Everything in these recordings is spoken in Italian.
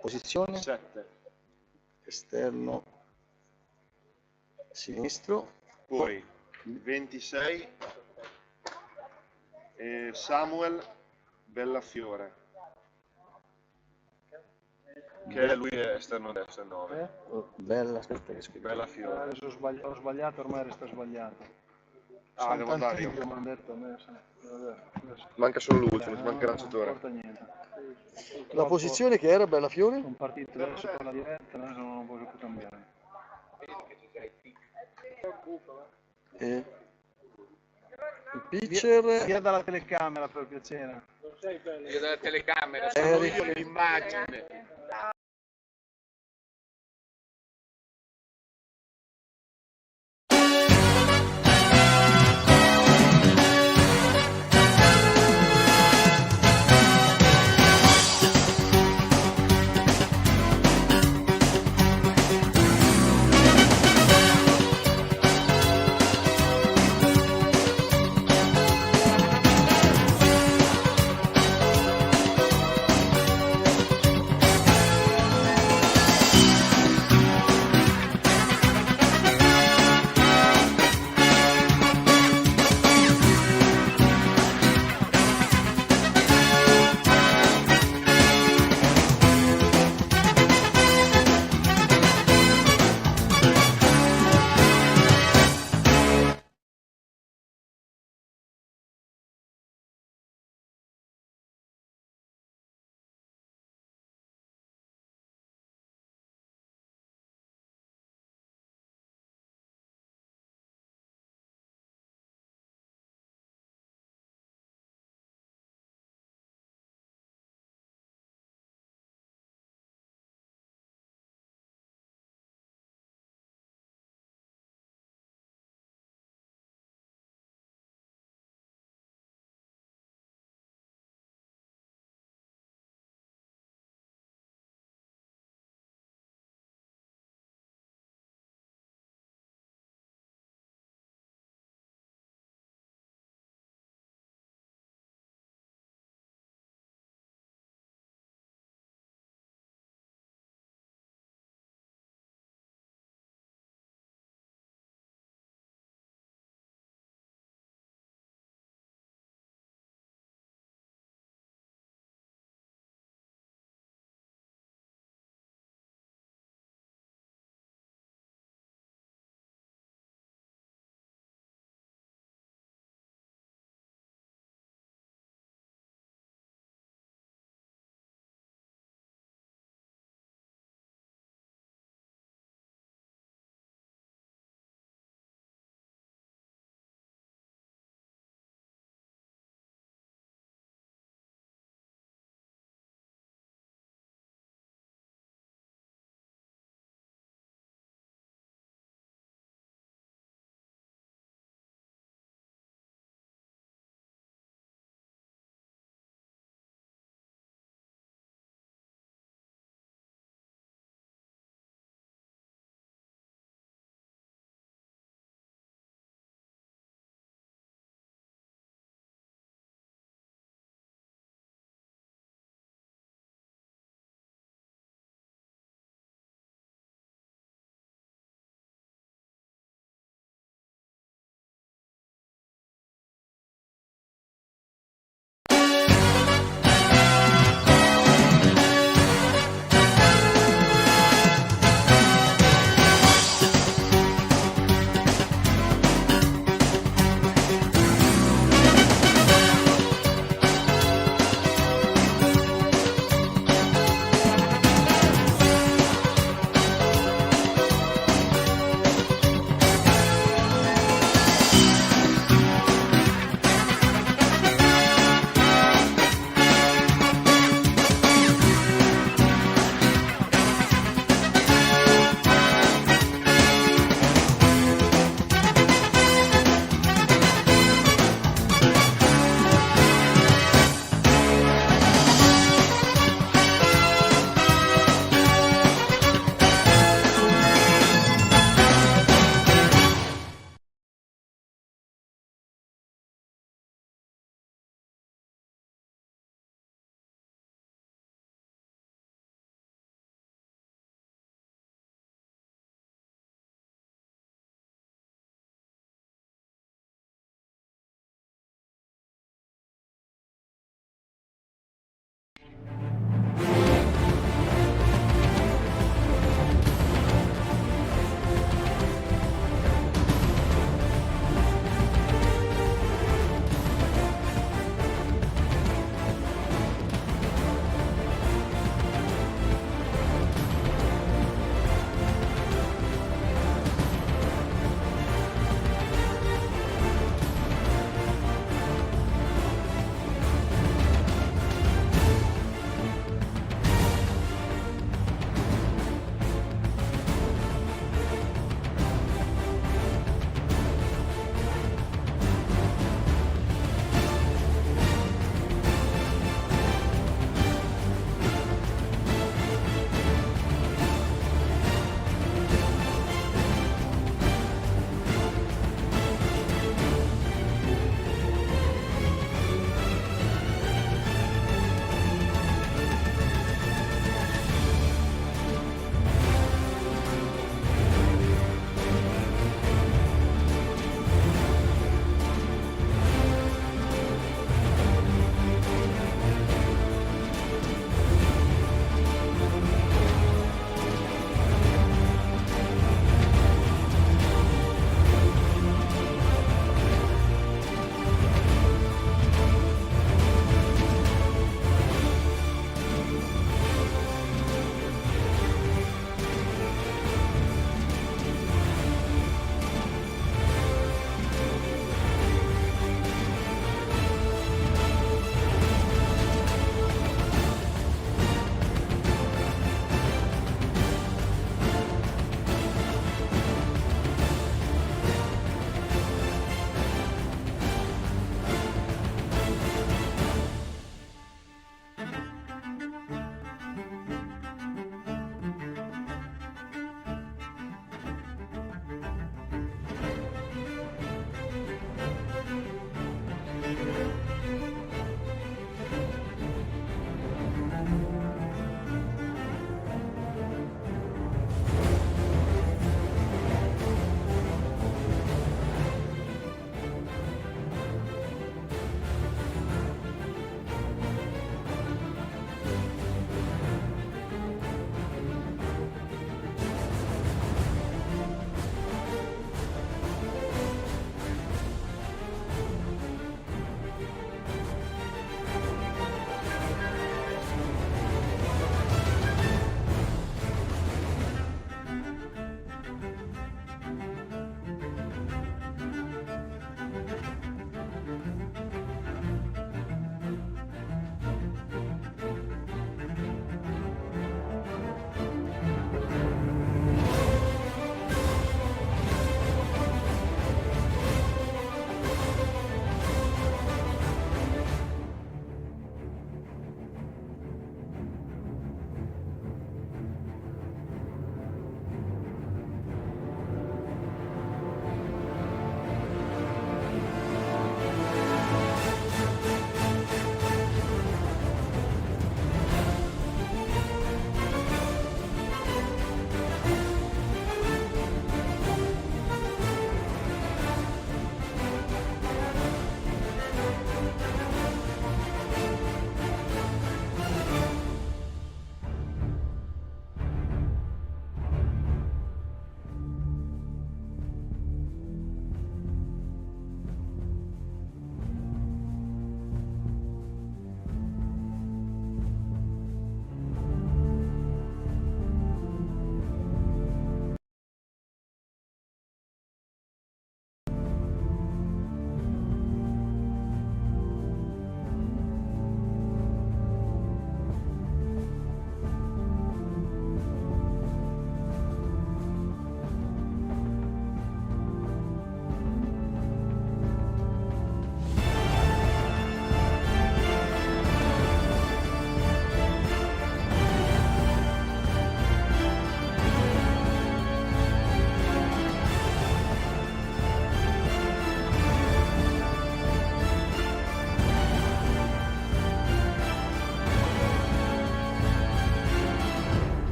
Posizione? 7. Esterno sinistro. Poi 26 Samuel Bellafiore, che lui è esterno destro, 9. Bella, aspetta che scrivo. Bellafiore. Adesso ho sbagliato, ormai resta sbagliato. Ah, devo andare io. Mi hanno detto a me, Manca solo l'ultimo, no, manca il non lanciatore. importa niente. La posizione che era Bellafiore? Sono partito adesso con la diretta, adesso non posso più cambiare. Il pitcher Via dalla telecamera per piacere. Io dalla telecamera, sono io l'immagine.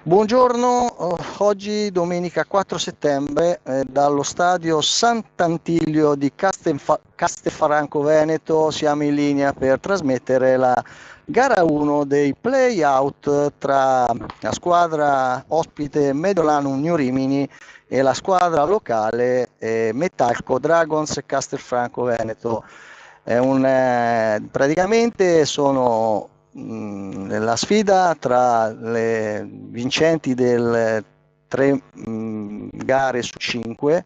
Buongiorno, oggi domenica 4 settembre dallo stadio Sant'Antilio di Castelfranco Veneto siamo in linea per trasmettere la gara 1 dei play-out tra la squadra ospite Mediolanum New Rimini e la squadra locale Metalco Dragons Castelfranco Veneto. Praticamente sono la sfida tra le vincenti delle 3 gare su 5,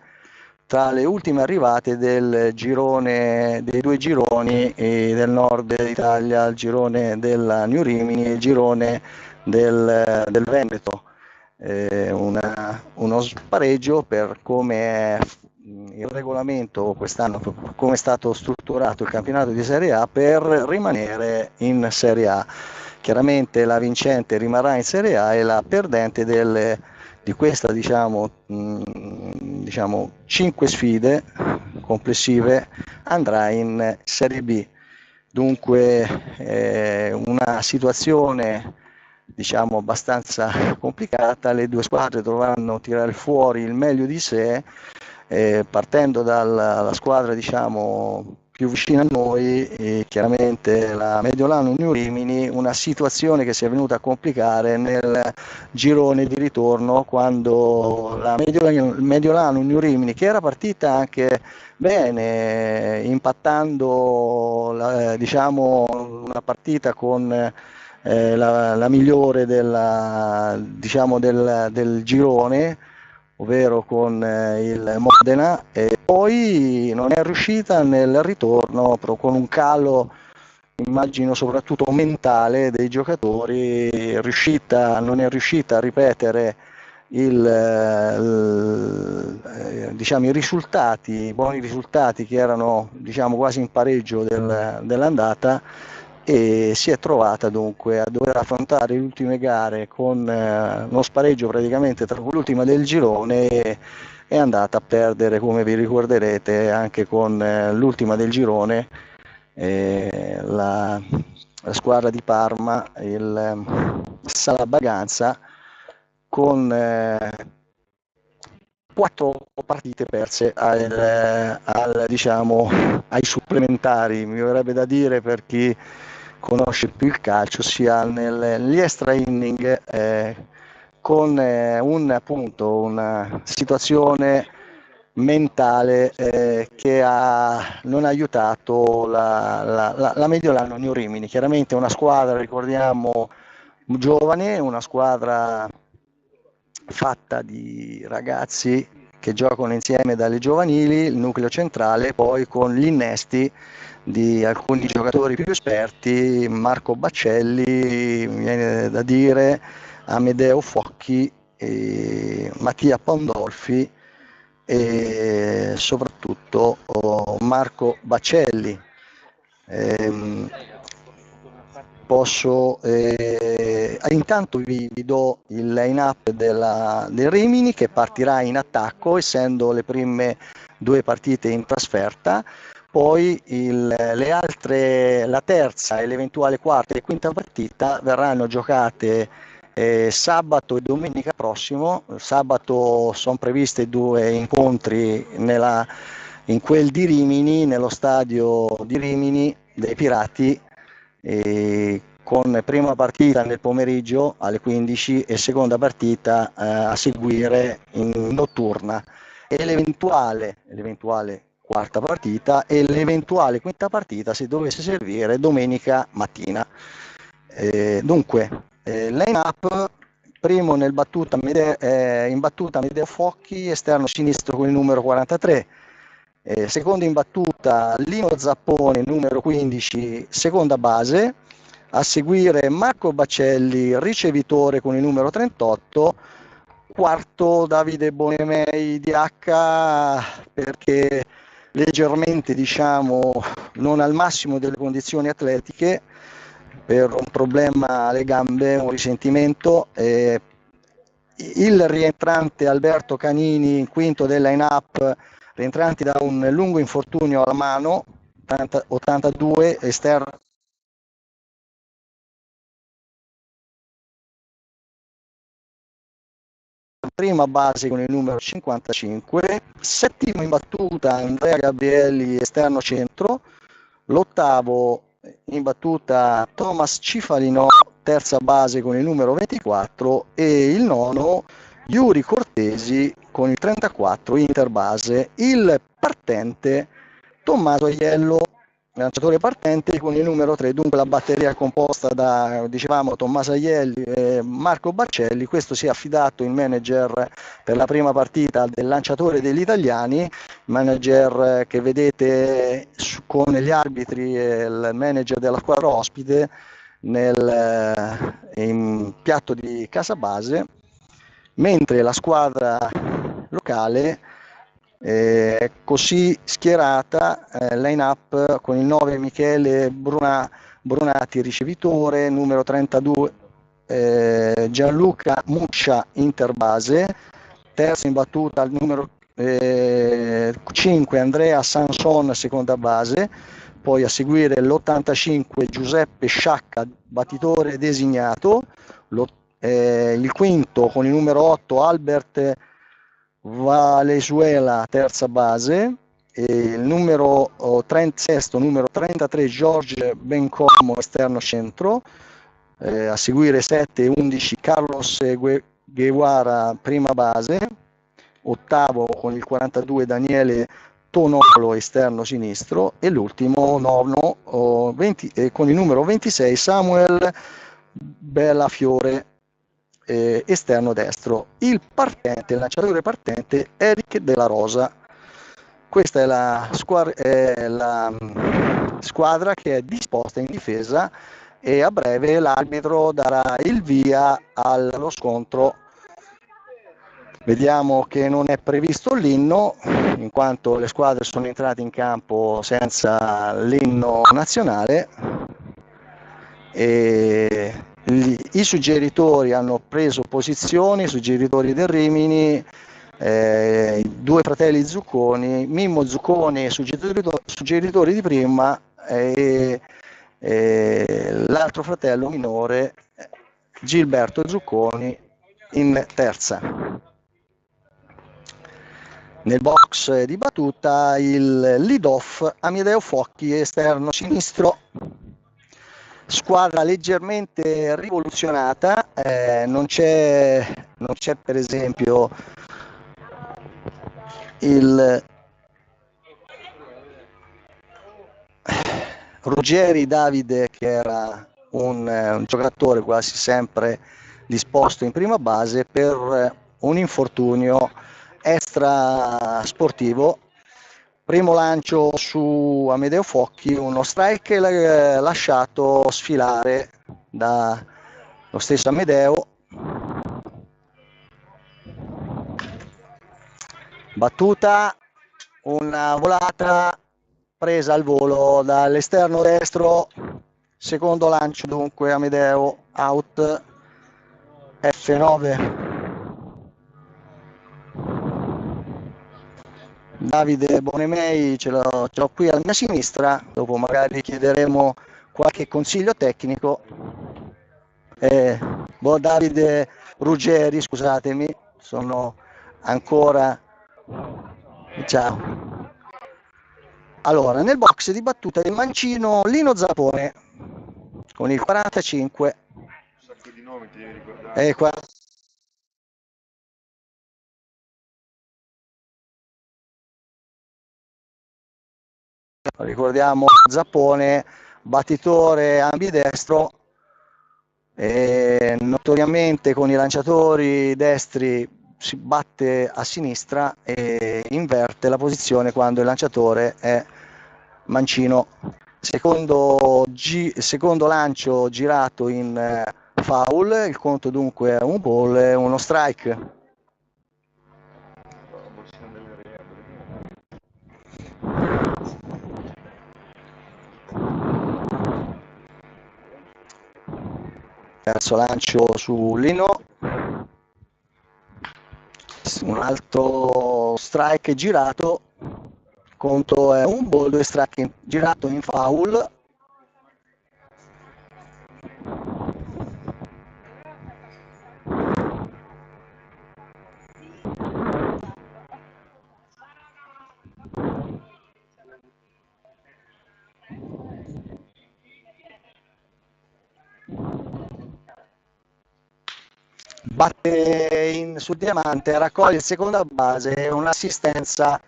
tra le ultime arrivate del girone, dei 2 gironi del nord Italia, il girone della New Rimini e il girone del Veneto. Uno spareggio per come è il regolamento quest'anno, come è stato strutturato il campionato di Serie A per rimanere in Serie A. Chiaramente la vincente rimarrà in Serie A e la perdente di questa diciamo 5 sfide complessive andrà in Serie B. Dunque una situazione diciamo abbastanza complicata, le 2 squadre dovranno tirare fuori il meglio di sé, partendo dalla squadra diciamo più vicina a noi, chiaramente la Mediolanum New Rimini, una situazione che si è venuta a complicare nel girone di ritorno, quando la Mediolanum New Rimini, che era partita anche bene, impattando diciamo una partita con la migliore diciamo del girone, ovvero con il Modena, e poi non è riuscita nel ritorno con un calo, immagino soprattutto mentale dei giocatori, non è riuscita a ripetere diciamo, i buoni risultati che erano diciamo, quasi in pareggio dell'andata, e si è trovata dunque a dover affrontare le ultime gare con uno spareggio praticamente tra l'ultima del girone, e è andata a perdere, come vi ricorderete, anche con l'ultima del girone, la squadra di Parma, il Sala Baganza, con 4 partite perse diciamo, ai supplementari, mi verrebbe da dire, per chi conosce più il calcio, sia negli extra inning, con una situazione mentale che non ha aiutato la Mediolanum New Rimini. Chiaramente una squadra, ricordiamo, giovane, una squadra fatta di ragazzi che giocano insieme dalle giovanili, il nucleo centrale, poi con gli innesti di alcuni giocatori più esperti, Marco Baccelli, mi viene da dire, Amedeo Focchi, Mattia Pandolfi e soprattutto Marco Baccelli. Intanto vi do il line-up del Rimini, che partirà in attacco essendo le prime 2 partite in trasferta. Poi la terza e l'eventuale quarta e quinta partita verranno giocate sabato e domenica prossimo. Sabato sono previste 2 incontri in quel di Rimini, nello stadio di Rimini dei Pirati, con prima partita nel pomeriggio alle 15 e seconda partita a seguire in notturna, e l'eventuale quarta partita e l'eventuale quinta partita, se dovesse servire, domenica mattina. Dunque line up: primo in battuta Amedeo Focchi, esterno sinistro con il numero 43. Secondo in battuta Lino Zappone, numero 15, seconda base. A seguire Marco Baccelli, ricevitore con il numero 38. Quarto Davide Bonemei, DH, perché leggermente diciamo non al massimo delle condizioni atletiche, per un problema alle gambe, un risentimento. Il rientrante Alberto Canini, quinto del line-up, rientranti da un lungo infortunio alla mano, 82, esterno prima base con il numero 55, settimo in battuta Andrea Gabrielli, esterno centro, l'ottavo in battuta Thomas Cifalino, terza base con il numero 24, e il nono Yuri Cortesi con il 34, interbase. Il partente Tommaso Aiello, lanciatore partente con il numero 3, dunque la batteria è composta da, dicevamo, Tommaso Aielli e Marco Baccelli. Questo si è affidato il manager per la prima partita del lanciatore degli italiani, manager che vedete con gli arbitri e il manager della squadra ospite in piatto di casa base, mentre la squadra locale così schierata, line up con il 9 Michele Brunati ricevitore, numero 32 Gianluca Muccia interbase, terzo in battuta al numero 5 Andrea Sanson seconda base, poi a seguire l'85 Giuseppe Sciacca battitore designato, il quinto con il numero 8 Albert Valenzuela terza base, e il numero 36 numero 33 George Bencomo esterno centro, a seguire 7 e 11 Carlos Guevara prima base, ottavo con il 42 Daniele Tonolo esterno sinistro, e l'ultimo nono con il numero 26 Samuel Bellafiore esterno destro. Il lanciatore partente Eric Della Rosa. Questa è la squadra che è disposta in difesa, e a breve l'arbitro darà il via allo scontro. Vediamo che non è previsto l'inno, in quanto le squadre sono entrate in campo senza l'inno nazionale, e i suggeritori hanno preso posizione, i suggeritori del Rimini, due fratelli Zucconi, Mimmo Zucconi suggeritori di prima, e l'altro fratello minore Gilberto Zucconi in terza. Nel box di battuta il lead-off Amedeo Focchi esterno sinistro. Squadra leggermente rivoluzionata, non c'è per esempio il Ruggeri Davide, che era un giocatore quasi sempre disposto in prima base, per un infortunio extra sportivo. Primo lancio su Amedeo Focchi, uno strike lasciato sfilare da lo stesso Amedeo. Battuta, una volata presa al volo dall'esterno destro, secondo lancio dunque Amedeo, out, F9. Davide Bonemei ce l'ho qui alla mia sinistra, dopo magari chiederemo qualche consiglio tecnico. Davide Ruggeri, scusatemi, sono ancora... Ciao. Allora, nel box di battuta del mancino Lino Zappone con il 45. Un sacco di nomi ti devi ricordare. Ricordiamo Zappone, battitore ambidestro, e notoriamente con i lanciatori destri si batte a sinistra e inverte la posizione quando il lanciatore è mancino. Secondo lancio girato in foul, il conto dunque è un ball e uno strike. Terzo lancio su Lino, un altro strike girato, conto è un ball, 2 strike girato in foul. Batte sul diamante, raccoglie seconda base, un'assistenza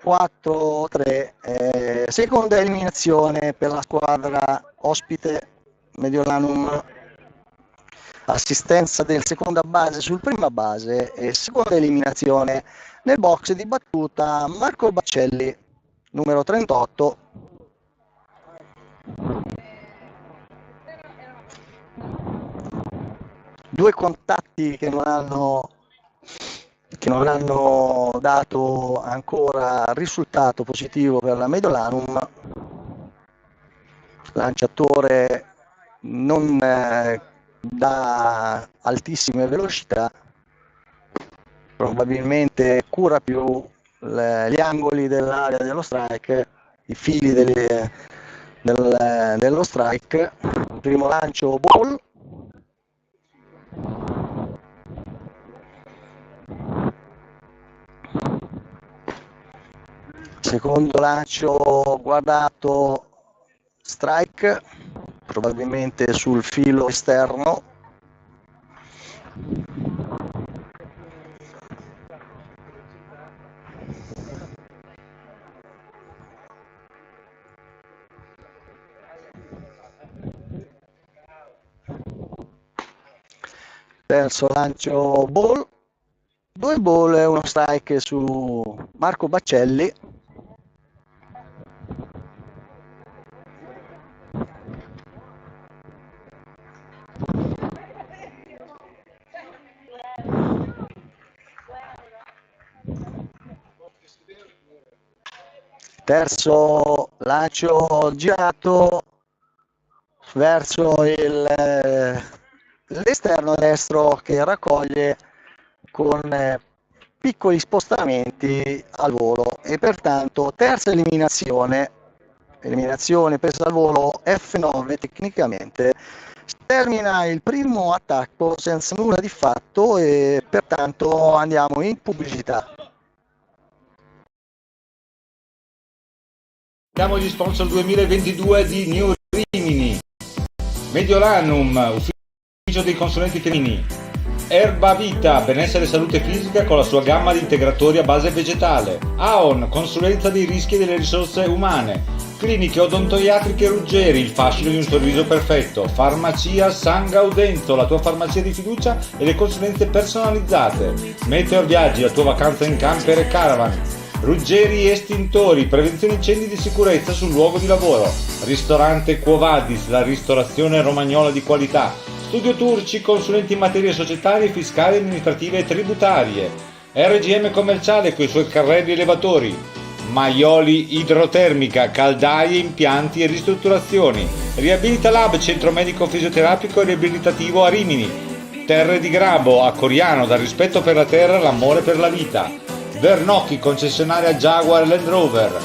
4-3, seconda eliminazione per la squadra ospite Mediolanum, assistenza del seconda base sul prima base e seconda eliminazione nel box di battuta Marco Baccelli, numero 38. Due contatti che non hanno dato ancora risultato positivo per la Mediolanum, lanciatore non da altissime velocità, probabilmente cura più gli angoli dell'area dello strike, i fili dello strike. Primo lancio ball, secondo lancio guardato strike, probabilmente sul filo esterno. Terzo lancio ball, 2 ball e uno strike su Marco Baccelli. Terzo lancio girato verso l'esterno destro che raccoglie con piccoli spostamenti al volo e pertanto terza eliminazione presa al volo F9 tecnicamente. Termina il primo attacco senza nulla di fatto e pertanto andiamo in pubblicità. Siamo gli sponsor 2022 di New Rimini, Mediolanum, ufficio dei consulenti femminili, Erba Vita, benessere e salute fisica con la sua gamma di integratori a base vegetale, Aon, consulenza dei rischi e delle risorse umane, cliniche odontoiatriche Ruggeri, il fascino di un sorriso perfetto, farmacia San Gaudenzo, la tua farmacia di fiducia e le consulenze personalizzate, Meteor Viaggi, la tua vacanza in camper e caravan, Ruggeri Estintori, prevenzione incendi di sicurezza sul luogo di lavoro, ristorante Quo Vadis, la ristorazione romagnola di qualità, Studio Turci, consulenti in materie societarie, fiscali, amministrative e tributarie, RGM Commerciale con i suoi carrelli elevatori, Maioli Idrotermica, caldaie, impianti e ristrutturazioni, Riabilita Lab, centro medico fisioterapico e riabilitativo a Rimini, Terre di Grabo, a Coriano, dal rispetto per la terra l'amore per la vita, Vernocchi, concessionaria Jaguar Land Rover,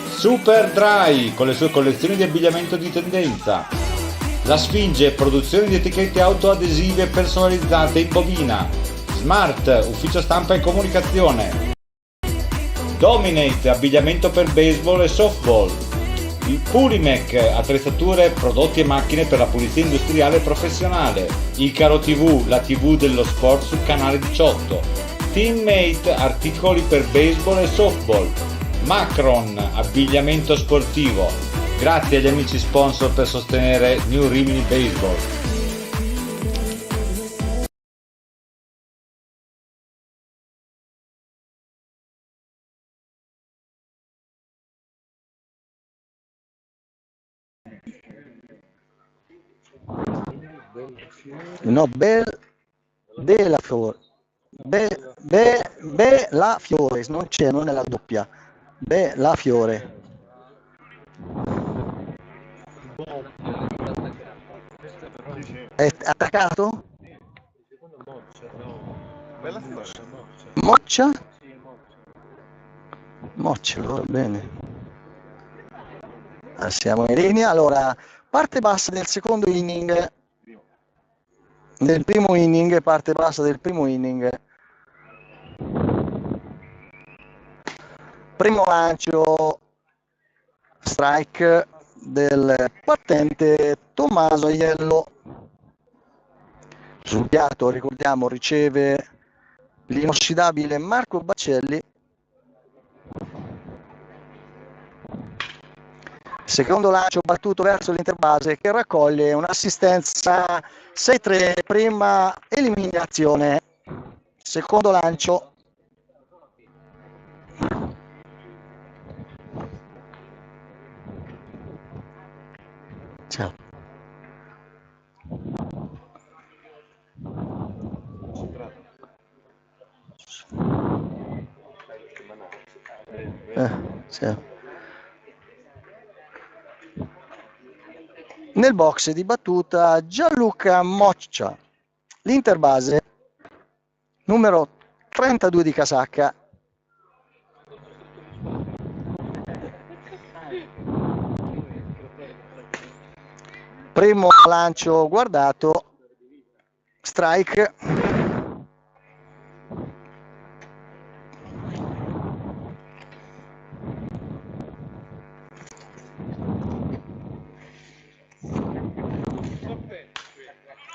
Super Dry con le sue collezioni di abbigliamento di tendenza, La Sfinge, produzione di etichette autoadesive personalizzate in bobina, Smart, ufficio stampa e comunicazione, Dominate, abbigliamento per baseball e softball, il Pulimec, attrezzature, prodotti e macchine per la pulizia industriale e professionale, Icaro TV, la TV dello sport sul canale 18, Teammate, articoli per baseball e softball, Macron, abbigliamento sportivo. Grazie agli amici sponsor per sostenere New Rimini Baseball. No, Bella Fiore. Bella Fiore, non c'è, non è la doppia. Bella Fiore. È attaccato? Moccia? Moccia, va bene. Siamo in linea. Allora, parte bassa del secondo inning. Del primo inning, parte bassa del primo inning. Primo lancio, strike del battente Tommaso Aiello. Sul piatto, ricordiamo, riceve l'inossidabile Marco Baccelli. Secondo lancio battuto verso l'interbase che raccoglie un'assistenza 6-3, prima eliminazione. Secondo lancio. Ciao. Sì. Nel box di battuta Gianluca Moccia, l'interbase numero 32 di casacca. Primo lancio guardato, strike.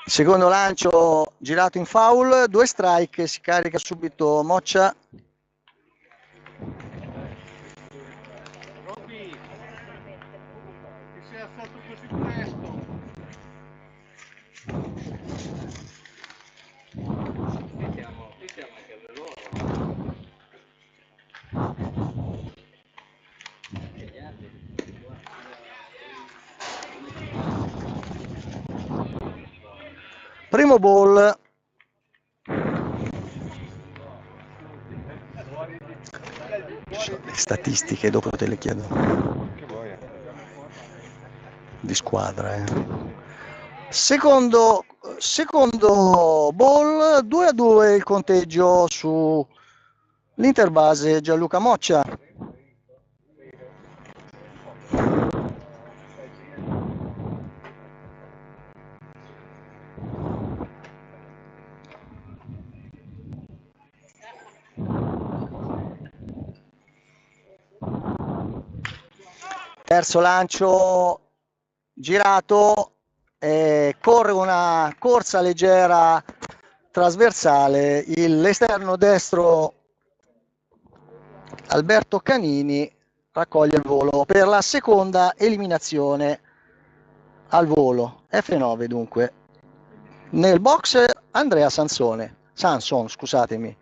Secondo lancio girato in foul, 2 strike, si carica subito Moccia. Robby, ti sei alzato così presto? Qui siamo a casa loro. Primo ball. Le statistiche dopo te le chiedo. Di squadra. Secondo ball, 2-2 il conteggio su l'interbase Gianluca Moccia. Terzo lancio girato, corre una corsa leggera trasversale, l'esterno destro Alberto Canini raccoglie il volo per la seconda eliminazione al volo. F9 dunque. Nel box Andrea Sanson, scusatemi.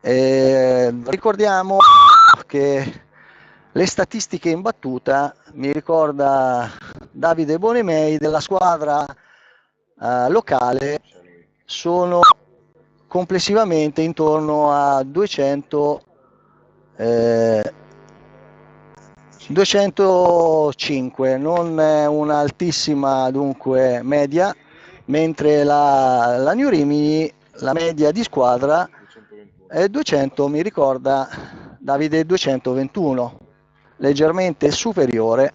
Ricordiamo che le statistiche in battuta mi ricorda Davide Bonemei della squadra locale, sono complessivamente intorno a 205, non un'altissima dunque media, mentre la New Rimini, la media di squadra è 200, mi ricorda Davide 221. Leggermente superiore.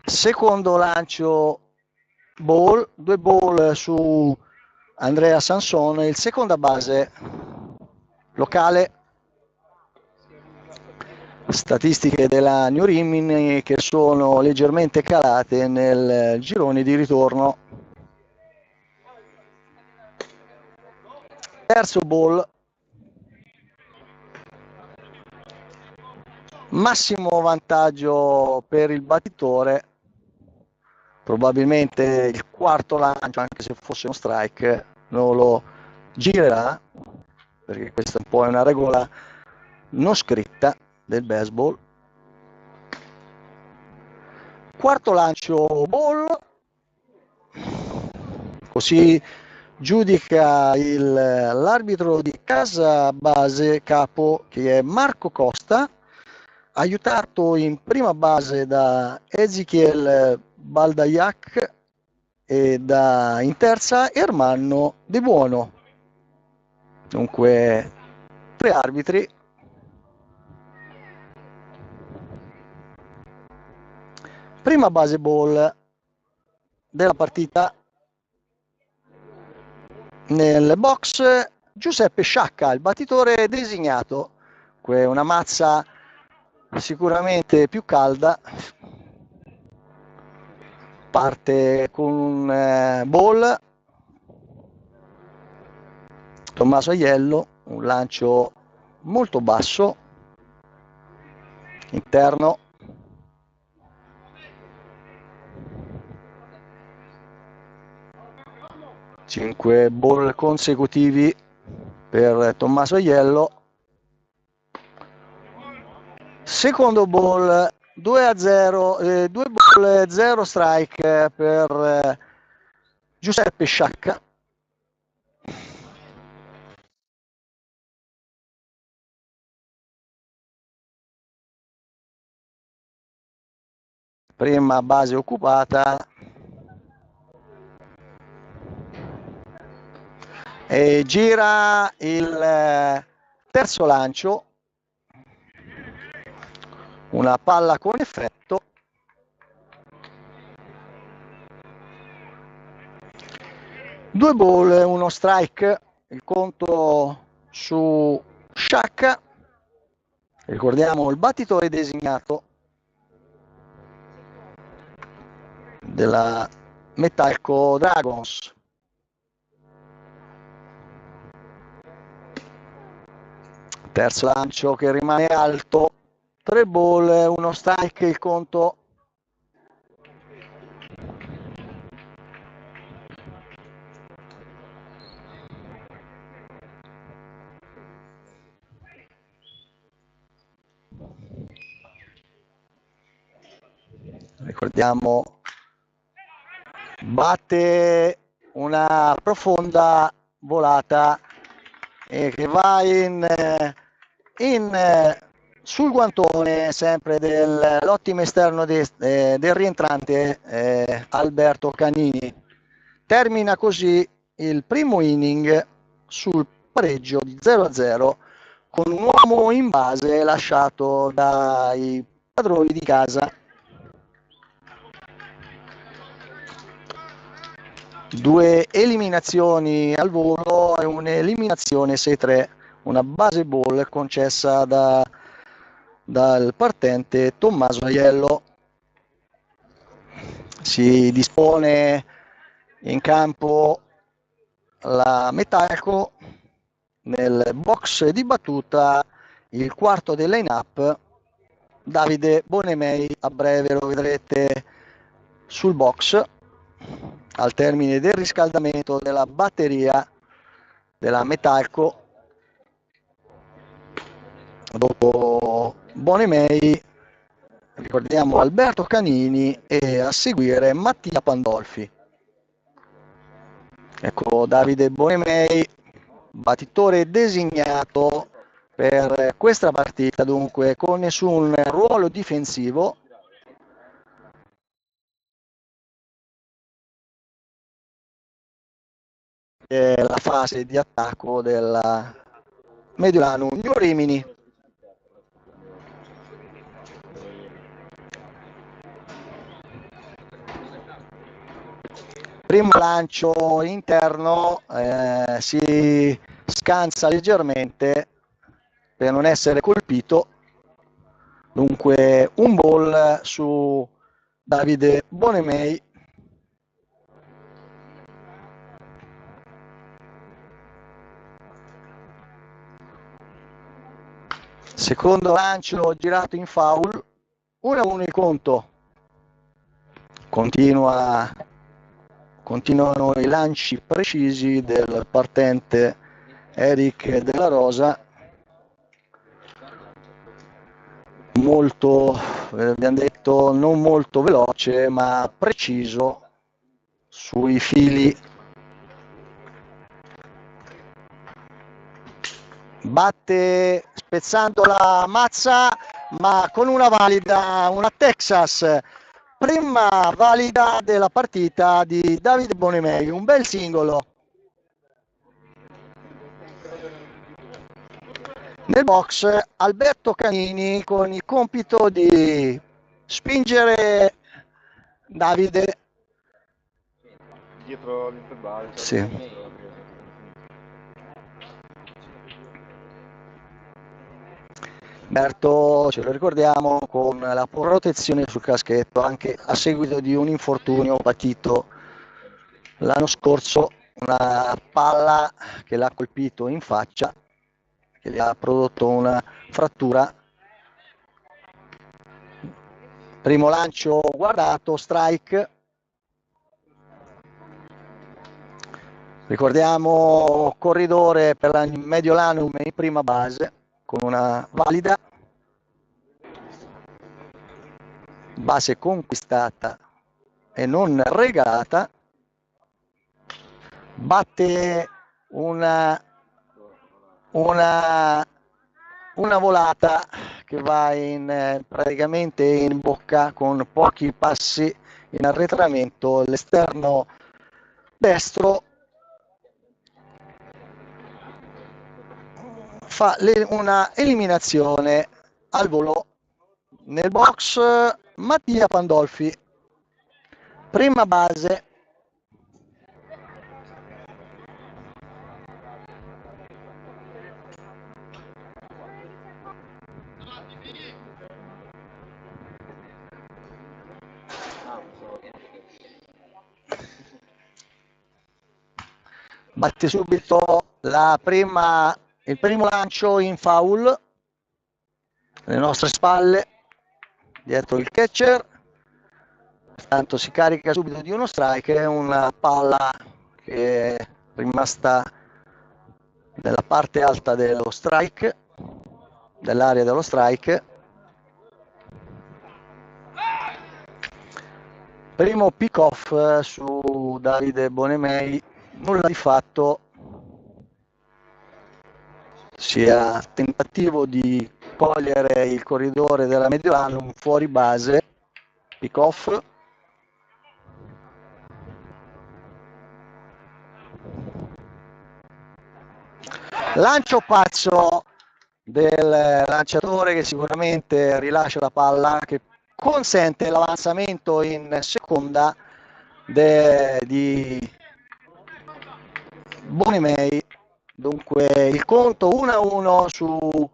Secondo lancio ball, 2 ball su Andrea Sanson, il seconda base locale. Statistiche della New Rimini che sono leggermente calate nel girone di ritorno. Terzo ball. Massimo vantaggio per il battitore, probabilmente il quarto lancio, anche se fosse uno strike, non lo girerà, perché questa un po' è una regola non scritta del baseball. Quarto lancio ball, così giudica l'arbitro di casa base capo, che è Marco Costa, aiutato in prima base da Ezechiel Baldagliac e in terza Ermanno De Buono. Dunque 3 arbitri. Prima base ball della partita. Nel box Giuseppe Sciacca, il battitore designato. Una mazza sicuramente più calda. Parte con un ball. Tommaso Aiello, un lancio molto basso, interno. Cinque ball consecutivi per Tommaso Aiello. Secondo ball 2-0, 2 ball 0 strike per Giuseppe Sciacca. Prima base occupata. E gira il terzo lancio, una palla con effetto. Due ball, uno strike, il conto su Sciacca. Ricordiamo il battitore designato della Metalco Dragons. Terzo lancio che rimane alto, 3 ball, uno strike, il conto. Ricordiamo, batte una profonda volata che va sul guantone sempre dell'ottimo esterno del rientrante Alberto Canini. Termina così il primo inning sul pareggio di 0-0 con un uomo in base lasciato dai padroni di casa. Due eliminazioni al volo e un'eliminazione 6-3, una base ball concessa dal partente Tommaso Aiello. Si dispone in campo la Metalco, nel box di battuta il quarto del line-up, Davide Bonemei, a breve lo vedrete sul box al termine del riscaldamento della batteria della Metalco. Dopo Bonemei ricordiamo Alberto Canini e a seguire Mattia Pandolfi. Ecco Davide Bonemei, battitore designato per questa partita, dunque con nessun ruolo difensivo. La fase di attacco del Mediolanum New Rimini. Primo lancio interno, si scansa leggermente per non essere colpito, dunque un ball su Davide Bonemei. Secondo lancio girato in foul, 1-1 il conto. Continuano i lanci precisi del partente Eric Della Rosa, molto, abbiamo detto, non molto veloce ma preciso sui fili. Batte spezzando la mazza ma con una valida, una Texas, prima valida della partita di Davide Bonemei, un bel singolo. Nel box Alberto Canini con il compito di spingere Davide dietro l'intervallo. sì. Berto, ce lo ricordiamo, con la protezione sul caschetto anche a seguito di un infortunio patito l'anno scorso, una palla che l'ha colpito in faccia, che gli ha prodotto una frattura. Primo lancio guardato, strike. Ricordiamo corridore per la Mediolanum in prima base con una valida base conquistata e non regalata. Batte una volata che va praticamente in bocca con pochi passi in arretramento, l'esterno destro fa una eliminazione al volo. Nel box Mattia Pandolfi, prima base. Batte subito il primo lancio in foul, alle nostre spalle, dietro il catcher. Tanto si carica subito di uno strike, è una palla che è rimasta nella parte alta dello strike, dell'area dello strike. Primo pick off su Davide Bonemei, nulla di fatto, sia tentativo di cogliere il corridore della Mediolanum fuori base, pick off. Lancio pazzo del lanciatore che sicuramente rilascia la palla, che consente l'avanzamento in seconda di Bonemei. Dunque il conto 1-1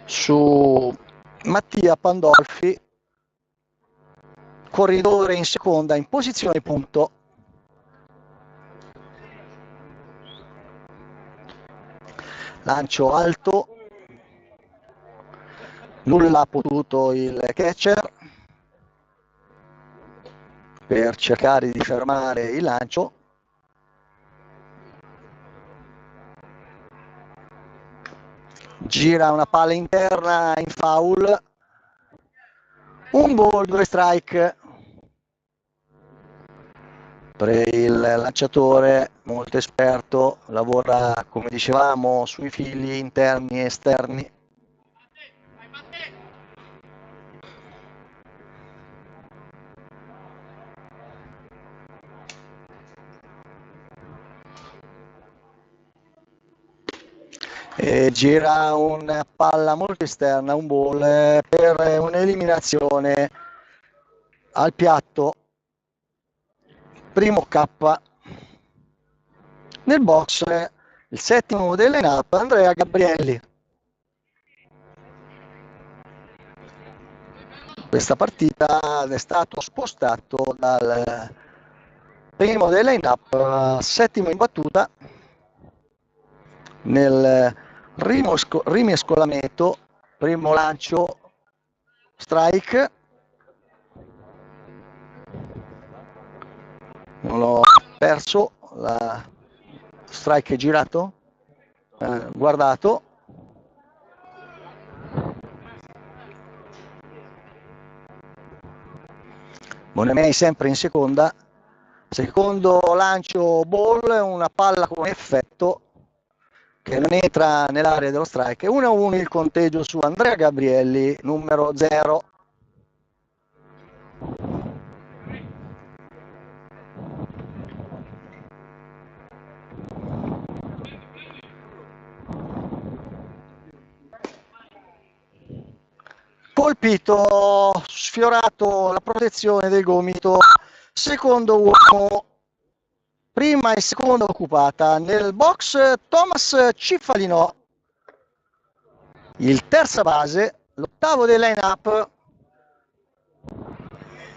su Mattia Pandolfi, corridore in seconda in posizione punto. Lancio alto, nulla ha potuto il catcher per cercare di fermare il lancio. Gira una palla interna in foul, un ball, 2 strike per il lanciatore, molto esperto, lavora come dicevamo sui fili interni e esterni. E gira una palla molto esterna, un ball, per un'eliminazione al piatto. Primo K. Nel box il settimo del line-up, Andrea Gabrielli. Questa partita è stato spostato dal primo del line-up, settimo in battuta. Nel rimescolamento, primo lancio, strike, non ho perso, la strike è girato, guardato. Bonemei sempre in seconda, secondo lancio ball, una palla con effetto che non entra nell'area dello strike. 1-1 il conteggio su Andrea Gabrielli, numero 0. Colpito, sfiorato la protezione del gomito, secondo uomo, prima e seconda occupata. Nel box Thomas Cifalino, il terza base, l'ottavo del line-up,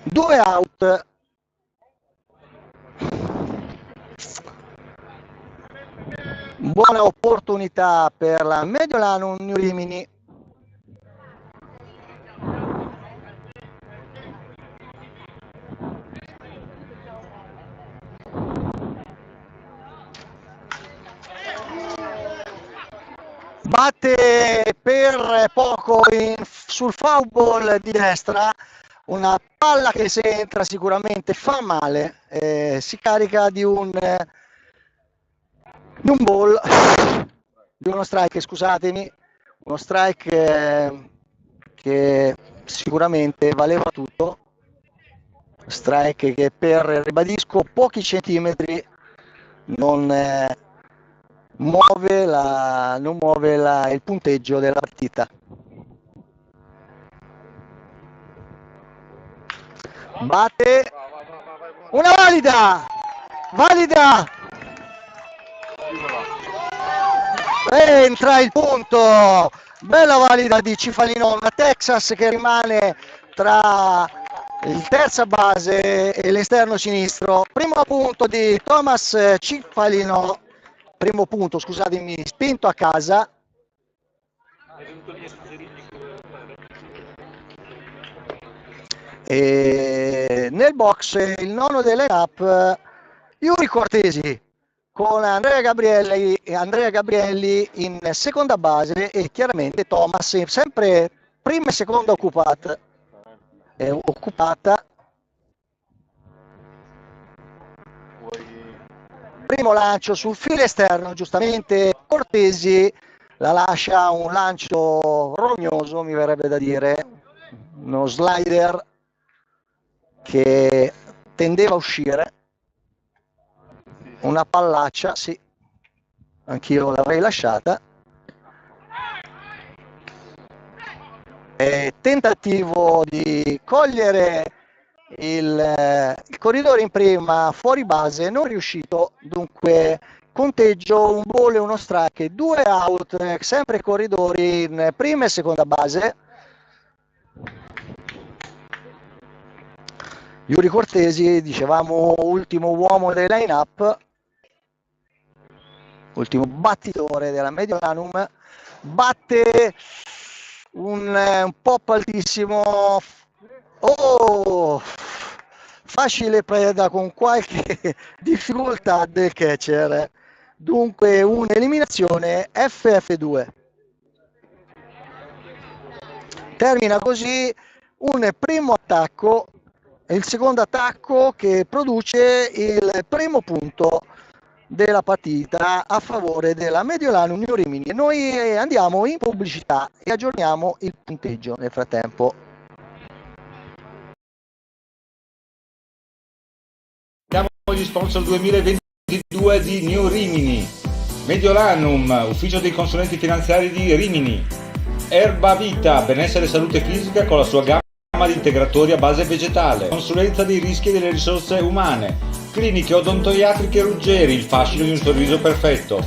2 out, buona opportunità per la Mediolanum New Rimini. Batte per poco sul foul ball di destra, una palla che se entra sicuramente fa male, si carica di un ball, di uno strike, scusatemi, uno strike che sicuramente valeva tutto, strike che per, ribadisco, pochi centimetri non muove il punteggio della partita. Batte una valida, entra il punto, bella valida di Cifalino, una Texas che rimane tra il terza base e l'esterno sinistro. Primo punto di Thomas Cifalino, primo punto, scusatemi, spinto a casa. E nel box il nono del line-up, Yuri Cortesi con Andrea Gabrielli in seconda base e chiaramente Thomas sempre prima e seconda occupata. Primo lancio sul filo esterno, giustamente Cortesi la lascia, un lancio rognoso, mi verrebbe da dire, uno slider che tendeva a uscire, una pallaccia, sì, anch'io l'avrei lasciata. Tentativo di cogliere il corridore in prima, fuori base, non riuscito, dunque conteggio un ball e uno strike, 2 out, sempre corridori in prima e seconda base. Yuri Cortesi, dicevamo, ultimo uomo del line-up, ultimo battitore della Mediolanum, batte un pop altissimo, facile preda con qualche difficoltà del catcher, dunque un'eliminazione FF2. Termina così un primo attacco e il secondo attacco che produce il primo punto della partita a favore della Mediolanum New Rimini. Noi andiamo in pubblicità e aggiorniamo il punteggio nel frattempo. Siamo gli sponsor 2022 di New Rimini, Mediolanum, ufficio dei consulenti finanziari di Rimini, Erba Vita, benessere e salute fisica con la sua gamma di integratori a base vegetale, consulenza dei rischi e delle risorse umane, cliniche odontoiatriche Ruggeri, il fascino di un sorriso perfetto,